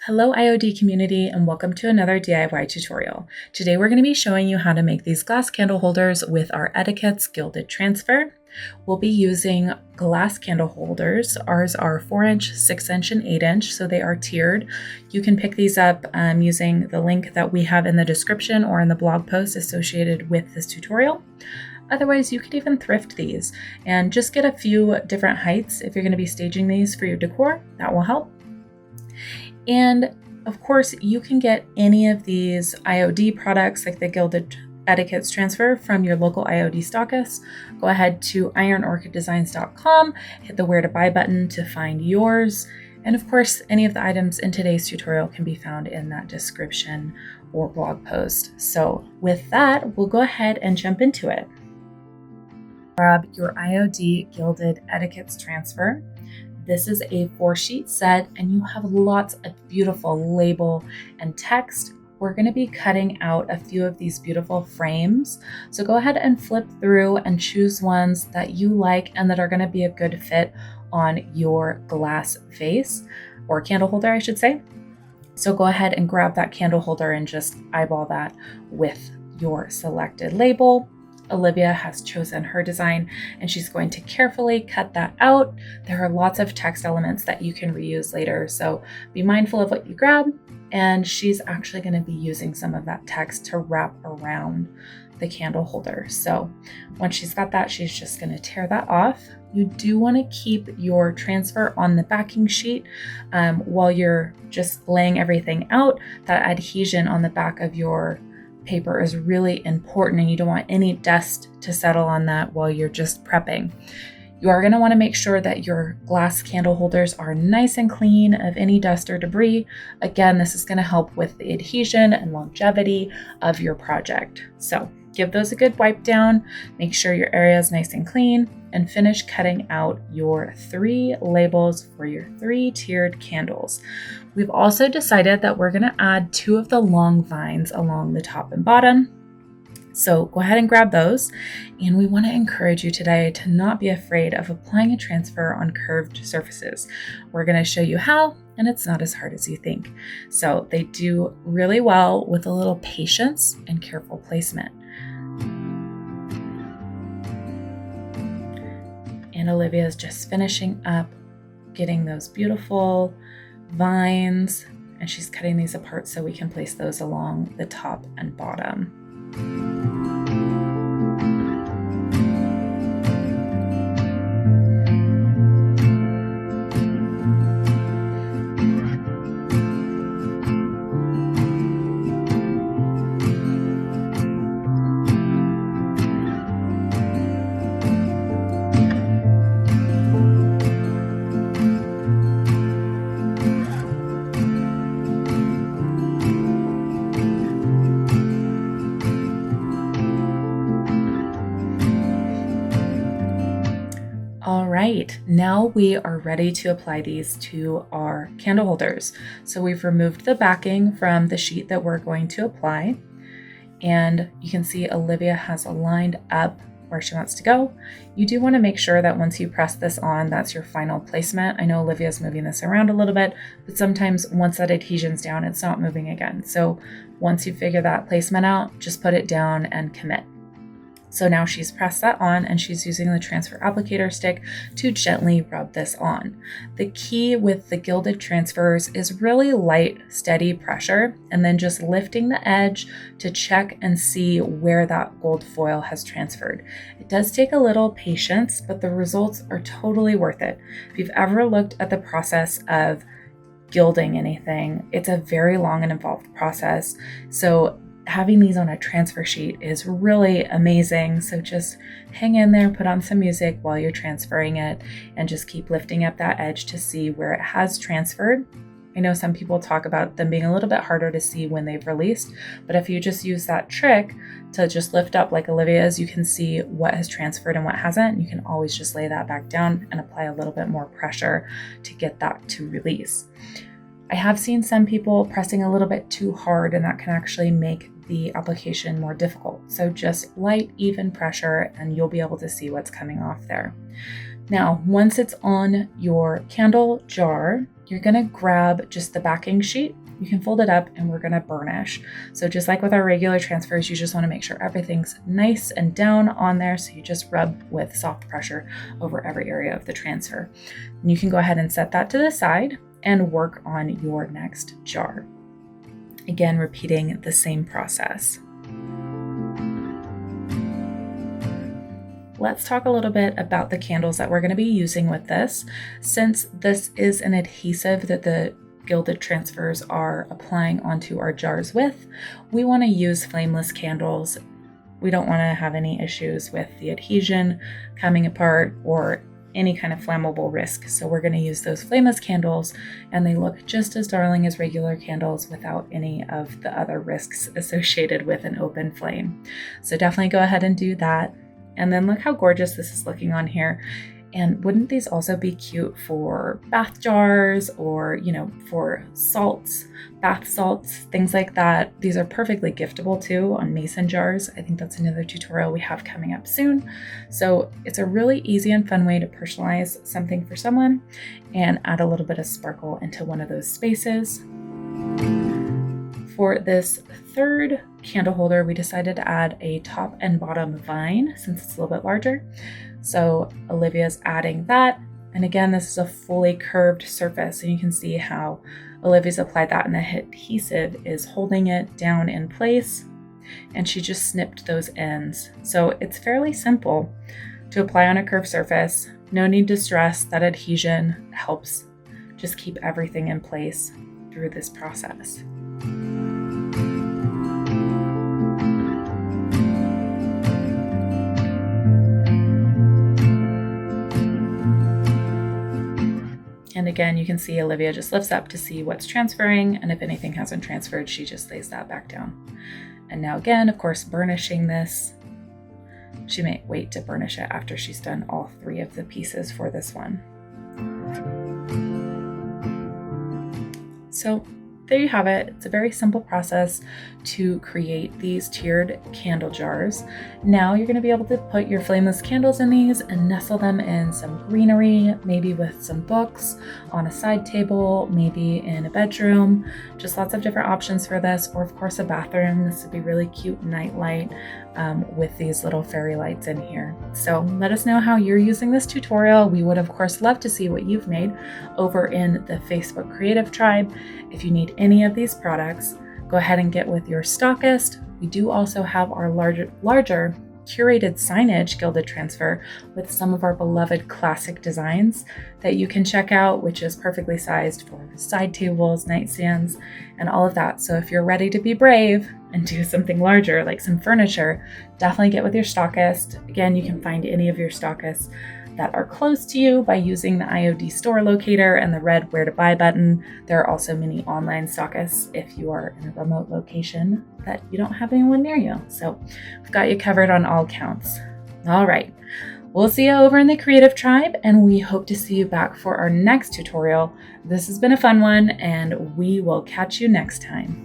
Hello IOD community and welcome to another DIY tutorial. Today we're going to be showing you how to make these glass candle holders with our Etiquettes Gilded Transfer. We'll be using glass candle holders. Ours are 4-inch, 6-inch, and 8-inch, so they are tiered. You can pick these up using the link that we have in the description or in the blog post associated with this tutorial. Otherwise, you could even thrift these and just get a few different heights if you're going to be staging these for your decor. That will help. And of course, you can get any of these IOD products like the Gilded Etiquettes Transfer from your local IOD stockist. Go ahead to ironorchiddesigns.com, hit the where to buy button to find yours. And of course, any of the items in today's tutorial can be found in that description or blog post. So with that, we'll go ahead and jump into it. Grab your IOD Gilded Etiquettes Transfer. This is a 4-sheet set and you have lots of beautiful label and text. We're going to be cutting out a few of these beautiful frames. So go ahead and flip through and choose ones that you like and that are going to be a good fit on your glass vase or candle holder, I should say. So go ahead and grab that candle holder and just eyeball that with your selected label. Olivia has chosen her design and she's going to carefully cut that out. There are lots of text elements that you can reuse later, so be mindful of what you grab. And she's actually going to be using some of that text to wrap around the candle holder. So once she's got that, she's just going to tear that off. You do want to keep your transfer on the backing sheet while you're just laying everything out. That adhesion on the back of your paper is really important and you don't want any dust to settle on that while you're just prepping. You are going to want to make sure that your glass candle holders are nice and clean of any dust or debris. Again, this is going to help with the adhesion and longevity of your project. So give those a good wipe down, make sure your area is nice and clean, and finish cutting out your 3 labels for your 3 tiered candles. We've also decided that we're going to add 2 of the long vines along the top and bottom. So go ahead and grab those. And we want to encourage you today to not be afraid of applying a transfer on curved surfaces. We're going to show you how, and it's not as hard as you think. So they do really well with a little patience and careful placement. And Olivia is just finishing up getting those beautiful vines, and she's cutting these apart so we can place those along the top and bottom. All right, now we are ready to apply these to our candle holders. So we've removed the backing from the sheet that we're going to apply. And you can see Olivia has aligned up where she wants to go. You do want to make sure that once you press this on, that's your final placement. I know Olivia's moving this around a little bit, but sometimes once that adhesion's down, it's not moving again. So once you figure that placement out, just put it down and commit. So now she's pressed that on and she's using the transfer applicator stick to gently rub this on. The key with the gilded transfers is really light, steady pressure, and then just lifting the edge to check and see where that gold foil has transferred. It does take a little patience, but the results are totally worth it. If you've ever looked at the process of gilding anything, it's a very long and involved process. So having these on a transfer sheet is really amazing. So just hang in there, put on some music while you're transferring it, and just keep lifting up that edge to see where it has transferred. I know some people talk about them being a little bit harder to see when they've released, but if you just use that trick to just lift up like Olivia's, you can see what has transferred and what hasn't. You can always just lay that back down and apply a little bit more pressure to get that to release. I have seen some people pressing a little bit too hard, and that can actually make the application more difficult. So just light, even pressure, and you'll be able to see what's coming off there. Now, once it's on your candle jar, you're going to grab just the backing sheet. You can fold it up and we're going to burnish. So just like with our regular transfers, you just want to make sure everything's nice and down on there. So you just rub with soft pressure over every area of the transfer. And you can go ahead and set that to the side and work on your next jar. Again, repeating the same process. Let's talk a little bit about the candles that we're going to be using with this. Since this is an adhesive that the gilded transfers are applying onto our jars with, we want to use flameless candles. We don't want to have any issues with the adhesion coming apart or any kind of flammable risk. So we're going to use those flameless candles, and they look just as darling as regular candles without any of the other risks associated with an open flame. So definitely go ahead and do that. And then look how gorgeous this is looking on here. And wouldn't these also be cute for bath jars or, for salts, bath salts, things like that? These are perfectly giftable too on mason jars. I think that's another tutorial we have coming up soon. So it's a really easy and fun way to personalize something for someone and add a little bit of sparkle into one of those spaces. For this third candle holder, we decided to add a top and bottom vine since it's a little bit larger. So Olivia's adding that. And again, this is a fully curved surface. And you can see how Olivia's applied that and the adhesive is holding it down in place. And she just snipped those ends. So it's fairly simple to apply on a curved surface. No need to stress. That adhesion helps just keep everything in place through this process. And again, you can see Olivia just lifts up to see what's transferring, and if anything hasn't transferred, she just lays that back down. And now again, of course, burnishing this. She may wait to burnish it after she's done all 3 of the pieces for this one. So there you have it. It's a very simple process to create these tiered candle jars. Now you're going to be able to put your flameless candles in these and nestle them in some greenery, maybe with some books on a side table, maybe in a bedroom. Just lots of different options for this, or of course a bathroom. This would be really cute night light with these little fairy lights in here. So let us know how you're using this tutorial. We would of course love to see what you've made over in the Facebook Creative Tribe. If you need any of these products, go ahead and get with your stockist. We do also have our larger curated signage gilded transfer with some of our beloved classic designs that you can check out, which is perfectly sized for side tables, nightstands, and all of that. So if you're ready to be brave and do something larger like some furniture, definitely get with your stockist. Again, you can find any of your stockists that are close to you by using the IOD store locator and the red where to buy button. There are also many online stockists if you are in a remote location that you don't have anyone near you. So we've got you covered on all counts. All right, we'll see you over in the Creative Tribe, and we hope to see you back for our next tutorial. This has been a fun one, and we will catch you next time.